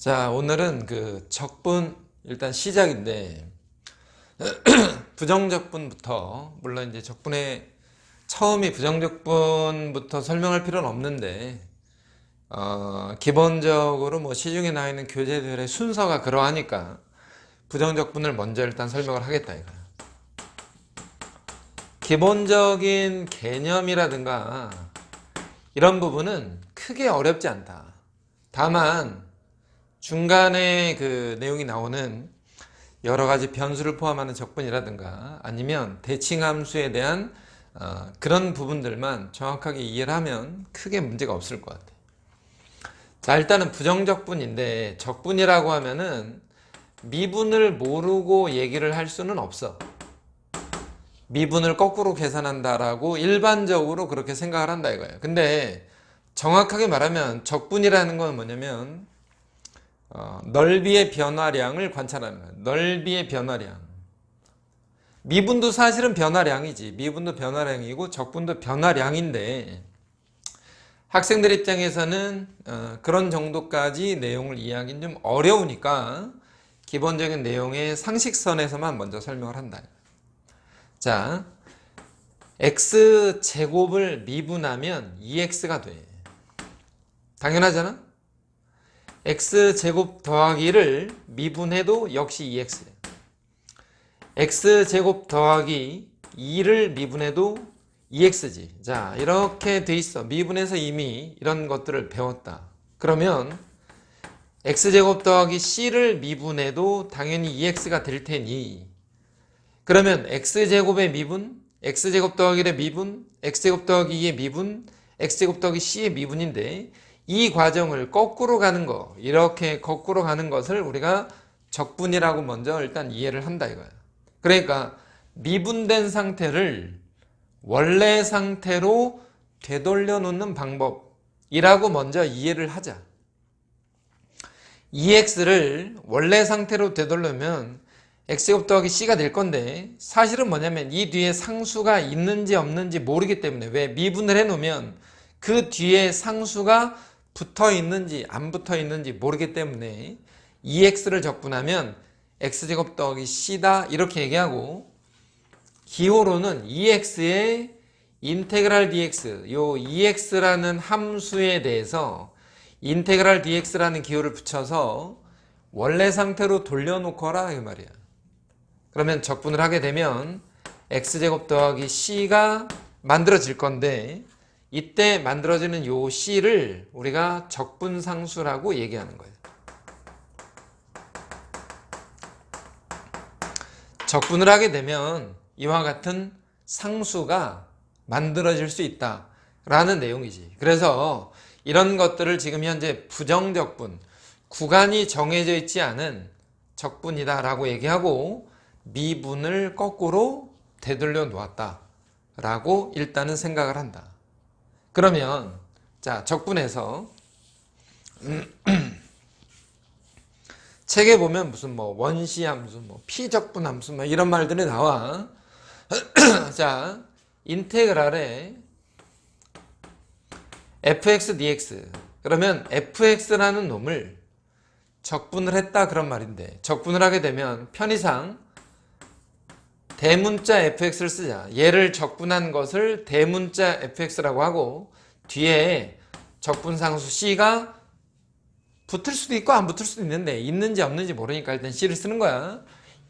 자, 오늘은 그 적분 일단 시작인데 부정적분부터, 물론 이제 적분의 처음이 부정적분부터 설명할 필요는 없는데 기본적으로 뭐 시중에 나와 있는 교재들의 순서가 그러하니까 부정적분을 먼저 일단 설명을 하겠다 이거야. 기본적인 개념이라든가 이런 부분은 크게 어렵지 않다. 다만 중간에 그 내용이 나오는 여러 가지 변수를 포함하는 적분이라든가 아니면 대칭함수에 대한 그런 부분들만 정확하게 이해를 하면 크게 문제가 없을 것 같아요. 자, 일단은 부정적분인데 적분이라고 하면은 미분을 모르고 얘기를 할 수는 없어. 미분을 거꾸로 계산한다라고 일반적으로 그렇게 생각을 한다 이거예요. 근데 정확하게 말하면 적분이라는 건 뭐냐면 넓이의 변화량을 관찰하는 거예요. 넓이의 변화량. 미분도 사실은 변화량이지. 미분도 변화량이고 적분도 변화량인데 학생들 입장에서는 그런 정도까지 내용을 이해하기는 좀 어려우니까 기본적인 내용의 상식선에서만 먼저 설명을 한다. 자, x제곱을 미분하면 2x가 돼. 당연하잖아? x제곱 더하기를 미분해도 역시 2x예요. x제곱 더하기 2를 미분해도 2x지. 자, 이렇게 돼 있어. 미분해서 이미 이런 것들을 배웠다. 그러면 x제곱 더하기 c를 미분해도 당연히 2x가 될 테니, 그러면 x제곱의 미분, x제곱 더하기 1의 미분, x제곱 더하기 2의 미분, x제곱 더하기 c의 미분인데 이 과정을 거꾸로 가는 거, 이렇게 거꾸로 가는 것을 우리가 적분이라고 먼저 일단 이해를 한다 이거야. 그러니까 미분된 상태를 원래 상태로 되돌려 놓는 방법이라고 먼저 이해를 하자. 2x를 원래 상태로 되돌려면 x제곱 더하기 c가 될 건데, 사실은 뭐냐면 이 뒤에 상수가 있는지 없는지 모르기 때문에, 왜 미분을 해 놓으면 그 뒤에 상수가 붙어 있는지 안 붙어 있는지 모르기 때문에 2x를 적분하면 x제곱 더하기 c다 이렇게 얘기하고, 기호로는 2x의 인테그랄 dx, 요 2x라는 함수에 대해서 인테그랄 dx라는 기호를 붙여서 원래 상태로 돌려놓거라 이 말이야. 그러면 적분을 하게 되면 x제곱 더하기 c가 만들어질 건데, 이때 만들어지는 요 c를 우리가 적분상수라고 얘기하는 거예요. 적분을 하게 되면 이와 같은 상수가 만들어질 수 있다라는 내용이지. 그래서 이런 것들을 지금 현재 부정적분, 구간이 정해져 있지 않은 적분이다라고 얘기하고, 미분을 거꾸로 되돌려 놓았다라고 일단은 생각을 한다. 그러면 자, 적분에서 책에 보면 무슨 뭐 원시함수, 뭐 피적분함수, 뭐 이런 말들이 나와. 자, 인테그랄에 fx dx, 그러면 fx라는 놈을 적분을 했다 그런 말인데, 적분을 하게 되면 편의상 대문자 fx를 쓰자. 얘를 적분한 것을 대문자 fx라고 하고, 뒤에 적분상수 c가 붙을 수도 있고 안 붙을 수도 있는데 있는지 없는지 모르니까 일단 c를 쓰는 거야.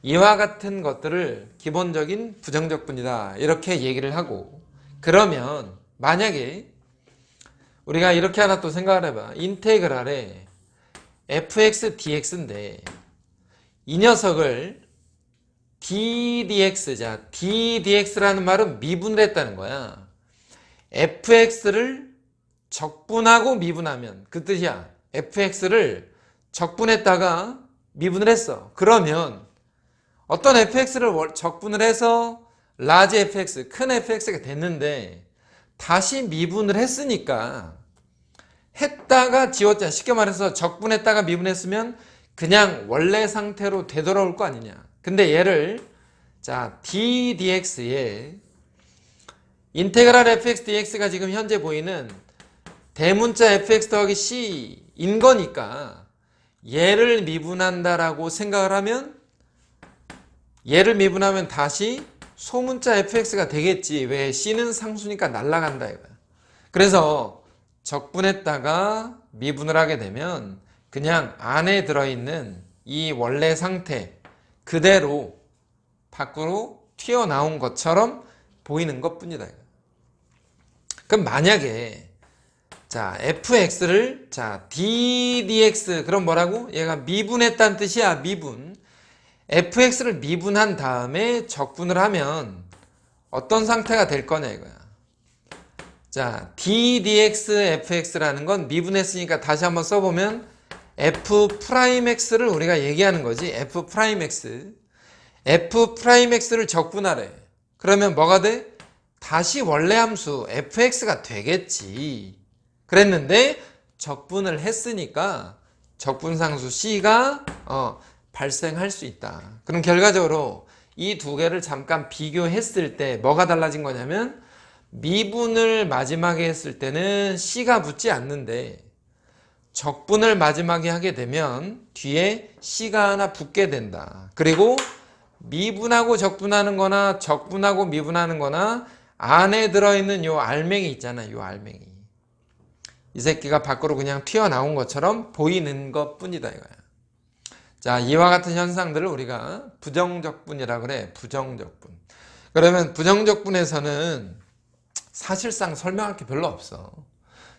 이와 같은 것들을 기본적인 부정적분이다 이렇게 얘기를 하고, 그러면 만약에 우리가 이렇게 하나 또 생각을 해봐. 인테그랄에 fx dx인데 이 녀석을 ddx, ddx라는 말은 미분을 했다는 거야. fx를 적분하고 미분하면 그 뜻이야. fx를 적분했다가 미분을 했어. 그러면 어떤 fx를 적분을 해서 라지 fx, 큰 fx가 됐는데 다시 미분을 했으니까, 했다가 지웠잖아. 쉽게 말해서 적분했다가 미분했으면 그냥 원래 상태로 되돌아올 거 아니냐. 근데 얘를 자 ddx에 인테그랄 fx dx가 지금 현재 보이는 대문자 fx 더하기 c인 거니까 얘를 미분한다라고 생각을 하면 얘를 미분하면 다시 소문자 fx가 되겠지. 왜? c는 상수니까 날아간다 이거야. 그래서 적분했다가 미분을 하게 되면 그냥 안에 들어있는 이 원래 상태 그대로 밖으로 튀어나온 것처럼 보이는 것 뿐이다. 그럼 만약에 자 fx를 자 ddx 그럼 뭐라고? 얘가 미분했다는 뜻이야. 미분. fx를 미분한 다음에 적분을 하면 어떤 상태가 될 거냐 이거야. 자 ddx fx라는 건 미분했으니까 다시 한번 써보면 f'x를 우리가 얘기하는 거지. f'x f'x를 적분하래. 그러면 뭐가 돼? 다시 원래 함수 fx가 되겠지. 그랬는데 적분을 했으니까 적분상수 c가 발생할 수 있다. 그럼 결과적으로 이 두 개를 잠깐 비교했을 때 뭐가 달라진 거냐면 미분을 마지막에 했을 때는 c가 붙지 않는데 적분을 마지막에 하게 되면 뒤에 c가 하나 붙게 된다. 그리고 미분하고 적분하는 거나 적분하고 미분하는 거나 안에 들어있는 요 알맹이 있잖아. 요 알맹이. 이 새끼가 밖으로 그냥 튀어나온 것처럼 보이는 것 뿐이다 이거야. 자, 이와 같은 현상들을 우리가 부정적분이라고 그래. 부정적분. 그러면 부정적분에서는 사실상 설명할 게 별로 없어.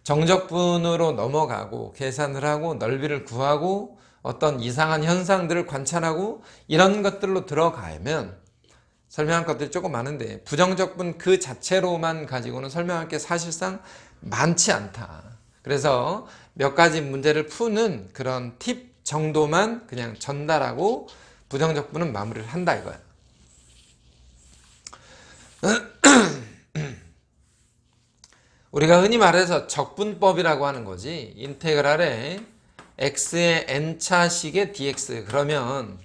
정적분으로 넘어가고 계산을 하고 넓이를 구하고 어떤 이상한 현상들을 관찰하고 이런 것들로 들어가면 설명할 것들이 조금 많은데 부정적분 그 자체로만 가지고는 설명할 게 사실상 많지 않다. 그래서 몇 가지 문제를 푸는 그런 팁 정도만 그냥 전달하고 부정적분은 마무리를 한다 이거야. 우리가 흔히 말해서 적분법이라고 하는 거지. 인테그랄에 x의 n차식의 dx 그러면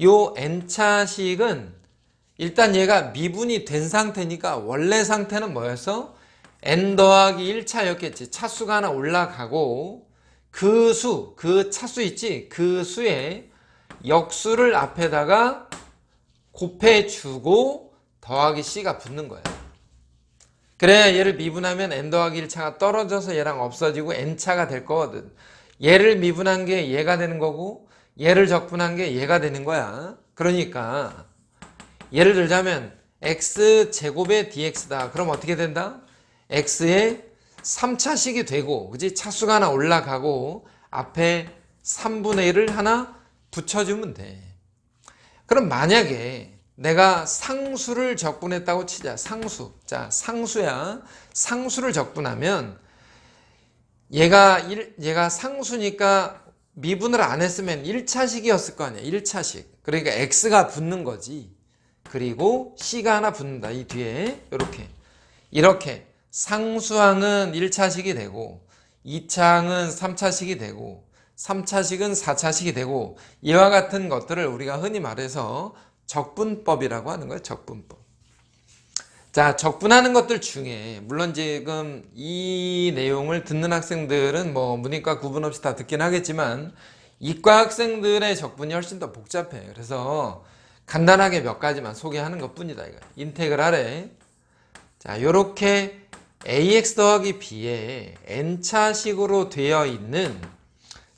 요 n차식은 일단 얘가 미분이 된 상태니까 원래 상태는 뭐였어? n 더하기 1차였겠지. 차수가 하나 올라가고 그 수, 그 차수 있지? 그 수에 역수를 앞에다가 곱해주고 더하기 c가 붙는 거야. 그래야 얘를 미분하면 n 더하기 1차가 떨어져서 얘랑 없어지고 n차가 될 거거든. 얘를 미분한 게 얘가 되는 거고 얘를 적분한 게 얘가 되는 거야. 그러니까 예를 들자면 x제곱의 dx다. 그럼 어떻게 된다? x의 3차식이 되고 그지? 차수가 하나 올라가고 앞에 3분의 1을 하나 붙여주면 돼. 그럼 만약에 내가 상수를 적분했다고 치자. 상수. 자, 상수야. 상수를 적분하면 얘가 상수니까 미분을 안 했으면 1차식이었을 거 아니야. 1차식. 그러니까 x가 붙는 거지. 그리고 c가 하나 붙는다. 이 뒤에 이렇게 상수항은 1차식이 되고 2차항은 3차식이 되고 3차식은 4차식이 되고 이와 같은 것들을 우리가 흔히 말해서 적분법이라고 하는 거예요. 적분법. 자, 적분하는 것들 중에 물론 지금 이 내용을 듣는 학생들은 뭐 문이과 구분 없이 다 듣긴 하겠지만 이과 학생들의 적분이 훨씬 더 복잡해. 그래서 간단하게 몇 가지만 소개하는 것 뿐이다. 이거. 인테그랄에 자, 요렇게 ax 더하기 b에 n차식으로 되어 있는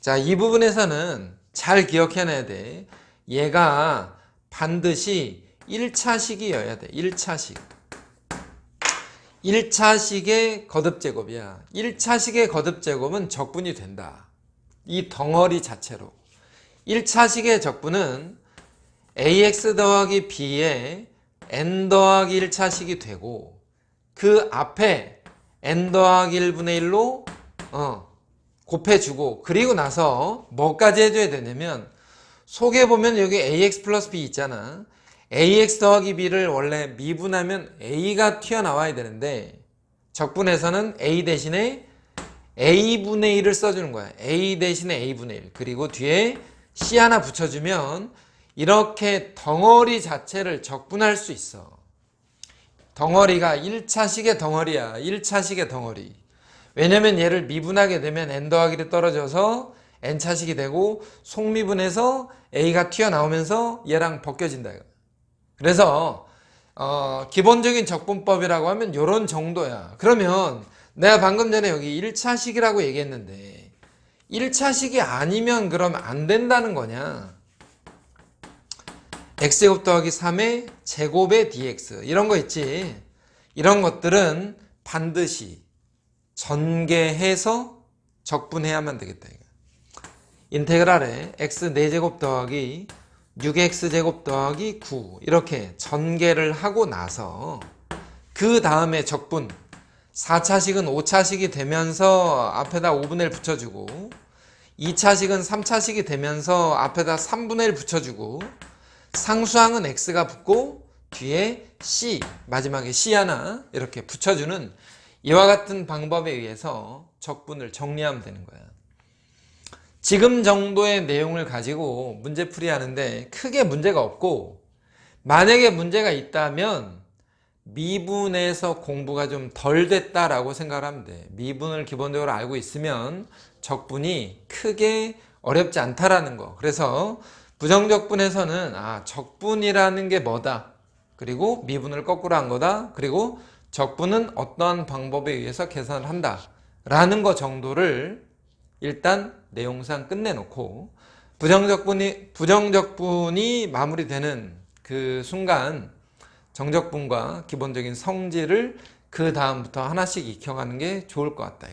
자, 이 부분에서는 잘 기억해놔야 돼. 얘가 반드시 1차식이어야 돼. 1차식. 1차식의 거듭제곱이야. 1차식의 거듭제곱은 적분이 된다. 이 덩어리 자체로. 1차식의 적분은 ax 더하기 b에 n 더하기 1차식이 되고 그 앞에 n 더하기 1분의 1로 곱해주고 그리고 나서 뭐까지 해줘야 되냐면 속에 보면 여기 ax 플러스 b 있잖아. ax 더하기 b를 원래 미분하면 a가 튀어나와야 되는데 적분에서는 a 대신에 a분의 1을 써주는 거야. a 대신에 a분의 1 그리고 뒤에 c 하나 붙여주면 이렇게 덩어리 자체를 적분할 수 있어. 덩어리가 1차식의 덩어리야. 1차식의 덩어리. 왜냐면 얘를 미분하게 되면 n 더하기를 떨어져서 n차식이 되고 속미분해서 a가 튀어나오면서 얘랑 벗겨진다 이거. 그래서 기본적인 적분법이라고 하면 요런 정도야. 그러면 내가 방금 전에 여기 1차식이라고 얘기했는데 1차식이 아니면 그럼 안 된다는 거냐? x제곱 더하기 3의 제곱의 dx 이런 거 있지. 이런 것들은 반드시 전개해서 적분해야만 되겠다. 인테그랄에 x 4제곱 더하기 6x제곱 더하기 9 이렇게 전개를 하고 나서 그 다음에 적분 4차식은 5차식이 되면서 앞에다 5분의 1 붙여주고 2차식은 3차식이 되면서 앞에다 3분의 1 붙여주고 상수항은 x가 붙고 뒤에 c 마지막에 c 하나 이렇게 붙여주는 이와 같은 방법에 의해서 적분을 정리하면 되는 거야. 지금 정도의 내용을 가지고 문제풀이 하는데 크게 문제가 없고 만약에 문제가 있다면 미분에서 공부가 좀 덜 됐다라고 생각을 하면 돼. 미분을 기본적으로 알고 있으면 적분이 크게 어렵지 않다라는 거. 그래서 부정적분에서는 적분이라는 게 뭐다. 그리고 미분을 거꾸로 한 거다. 그리고 적분은 어떠한 방법에 의해서 계산을 한다. 라는 거 정도를 일단 내용상 끝내놓고 부정적분이 마무리되는 그 순간 정적분과 기본적인 성질을 그 다음부터 하나씩 익혀가는 게 좋을 것 같다.